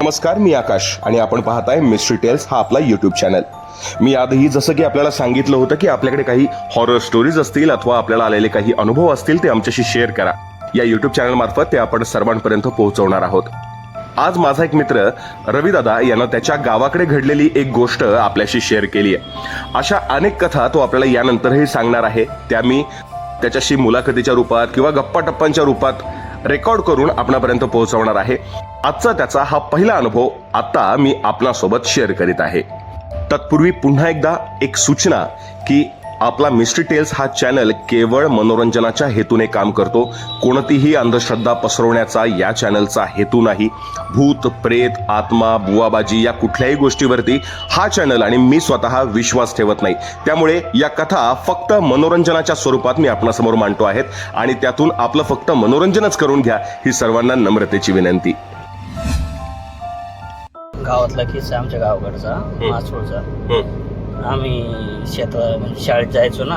नमस्कार, मी आकाश आणि आपण पाहताय मिस्ट्री टेल्स हा आपला यूट्यूब चॅनल. मी आधीही जसं की आपल्याला सांगितलं होतं की आपल्याकडे काही हॉरर स्टोरीज असतील अथवा आपल्याला आलेले काही अनुभव असतील ते आमच्याशी शेअर करा. या यूट्यूब चॅनल मार्फत ते आपण सर्वांपर्यंत पोहोचवणार आहोत. आज माझा एक मित्र रविदादा यानं त्याच्या गावाकडे घडलेली एक गोष्ट आपल्याशी शेअर केली आहे. अशा अनेक कथा तो आपल्याला यानंतरही सांगणार आहे. त्या मी त्याच्याशी मुलाखतीच्या रूपात किंवा गप्पा टप्पांच्या रूपात रेकॉर्ड करून आपणापर्यंत पोहोचवणार आहे. आजचा त्याचा हा पहिला अनुभव आता मी आपणासोबत शेअर करीत आहे. तत्पूर्वी पुन्हा एकदा एक सूचना की आपला मिस्ट्री टेल्स हा चॅनल केवळ मनोरंजनाच्या हेतूने काम करतो. कोणतीही अंधश्रद्धा पसरवण्याचा या चॅनलचा हेतू नाही. भूत, प्रेत, आत्मा, बुवाबाजी या कुठल्याही गोष्टीवरती हा चॅनल आणि मी स्वतः विश्वास ठेवत नाही. त्यामुळे या कथा फक्त मनोरंजनाच्या स्वरूपात मी आपणासमोर मांडतो आहेत आणि त्यातून आपलं फक्त मनोरंजनच करून घ्या ही सर्वांना नम्रतेची विनंती. गावातला किस्सा आमच्या गावाकडचा मासोळचा. आम्ही शेतात म्हणजे शाळेत जायचो ना.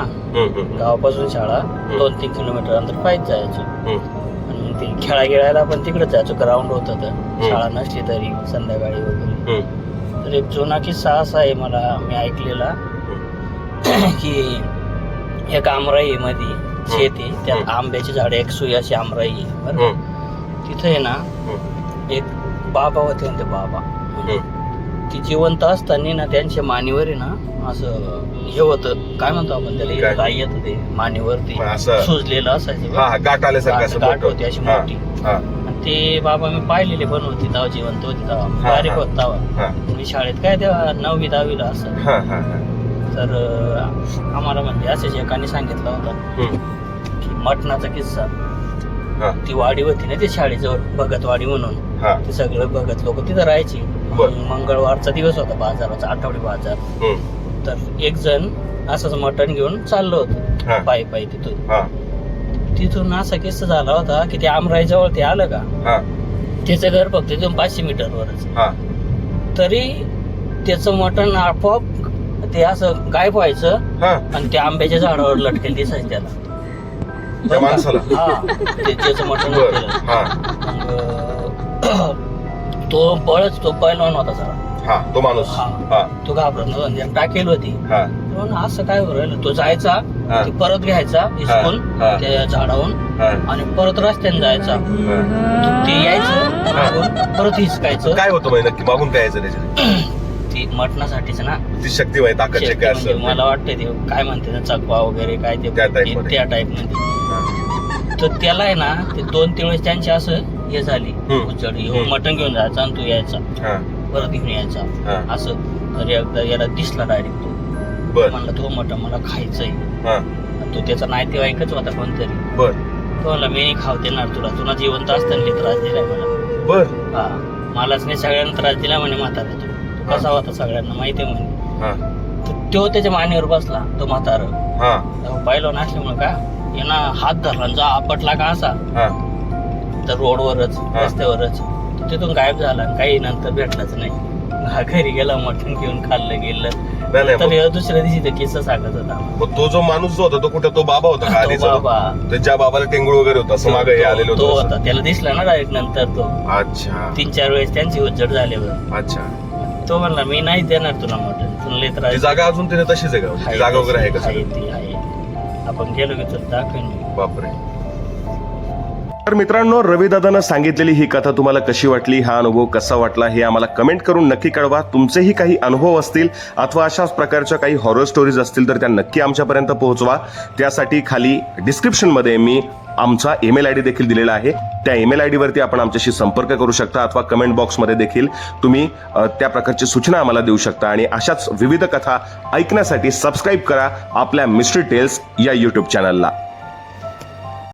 गावापासून शाळा 2-3 किलोमीटर अंतर पायीच जायचो. आणि ते खेळायला पण तिकडेच जायचो. ग्राउंड होतं तर शाळा नसली तरी संध्याकाळी वगैरे. तर एक जुना किस्सा असा आहे मला मी ऐकलेला की एक आमराई मध्ये शेती त्यात आंब्याची झाडे एक सुई अशी आमराई आहे बरं. तिथे आहे ना एक बाबा होते ना. ते बाबा ती जिवंत असताना ना त्यांच्या मानेवर आहे ना असं हे होतं काय म्हणतो आपण त्याला गाय येत ते मानेवरती सुजलेलं असायचं. गाठ होती अशी मोठी. आणि ते बाबा मी पाहिलेले पण होती तेव्हा जिवंत होती तेव्हा बारीक होत तेव्हा. मी शाळेत काय तेव्हा 9वी 10वीला असं. तर आम्हाला म्हणजे असंच एकाने सांगितलं होतं की मटणाचा किस्सा. ती वाडी होती ना ती शाळेजवळ भगतवाडी म्हणून. ते सगळं भगत लोक तिथं राहायची. मंगळवारचा दिवस होता बाजाराचा आठवडी बाजार. तर एक जण असंच मटण घेऊन चाललो होतो पायी पायी तिथून असा किस्सा झाला होता की ते आमराई जवळ ते आलं का त्याचं घर फक्त तिथून 500 मीटरवरच. तरी त्याचं मटण आपोआप ते असं गायब व्हायचं आणि ते आंब्याच्या झाडावर लटकेल दिसायचं त्याला. त्याचं मटण तो बळच तो पहिलवान होता जरा. तो माणूस तो घाबरत टाकेल होती. असं काय राहिलं तो जायचा परत घ्यायचा हिसकून त्या झाडावरून आणि परत रस्त्याने जायचा. ते यायचं परत हिसकायचं. काय होतं नक्की मागून काय यायचं त्याच्यात? ती मटणासाठीच ना ती शक्ती म्हणजे मला वाटतं ते काय म्हणते ना चकवा वगैरे काय ते त्या टाईप मध्ये. तर त्याला आहे ना ते 2-3 वेळेस त्यांची असं हे झाली उचड. मटण घेऊन जायचं आणि तू यायचा परत घेऊन यायचा असं. तर एकदा याला दिसला डायरेक्ट तो. म्हणला तो मटण मला खायचंय. तो त्याचा नातेवाईकच होता कोणतरी. तो म्हणला मी खाऊ देणार तुला जिवंत असताना त्रास दिलाय मला. मलाच नाही सगळ्यांना त्रास दिला म्हणे म्हातारा. तो कसा होता सगळ्यांना माहितीये म्हणे. तो त्याच्या मानेवर बसला तो म्हातारा. पाहिलं नसल्यामुळे का यांना हात धरला जा आपटला का असा तर रोडवरच रस्त्यावरच. तिथून गायब झाला. काही नंतर भेटलाच नाही. घरी गेला मटण घेऊन खाल्लं गेलं. तर दुसऱ्या दिवशी तो किस्सा सांगत होता. तो जो माणूस जो होता तो कुठे तो बाबा होता का? बाबा ज्या बाबाला टेंगूळ वगैरे होता असं मागे आलेलो तो होता. त्याला दिसला ना डायरेक्ट नंतर तो. अच्छा 3-4 वेळेस त्यांची उज्जड झाल्यावर. अच्छा तो म्हणला मी नाही देणार तुला मटण तुला लय त्रास. जागा अजून तिने तशीच आहे का? जागा वगैरे आहे का? ती आहे. आपण गेलो की तुला दाखवेन. बापरे. तर मित्रांनो, रविदादानं सांगितलेली ही कथा तुम्हाला कशी वाटली, हा अनुभव कसा वाटला हे आम्हाला कमेंट करून नक्की कळवा. तुमचेही काही अनुभव असतील अथवा अशाच प्रकारच्या काही हॉरर स्टोरीज असतील तर त्या नक्की आमच्यापर्यंत पोहोचवा. त्यासाठी खाली डिस्क्रिप्शनमध्ये मी आमचा ईमेल आयडी देखील दिलेला आहे. त्या ईमेल आयडी वरती आपण आमच्याशी संपर्क करू शकता अथवा कमेंट बॉक्समध्ये देखील तुम्ही त्या प्रकारची सूचना आम्हाला देऊ शकता. आणि अशाच विविध कथा ऐकण्यासाठी सबस्क्राईब करा आपल्या मिस्ट्री टेल्स या यूट्यूब चॅनलला.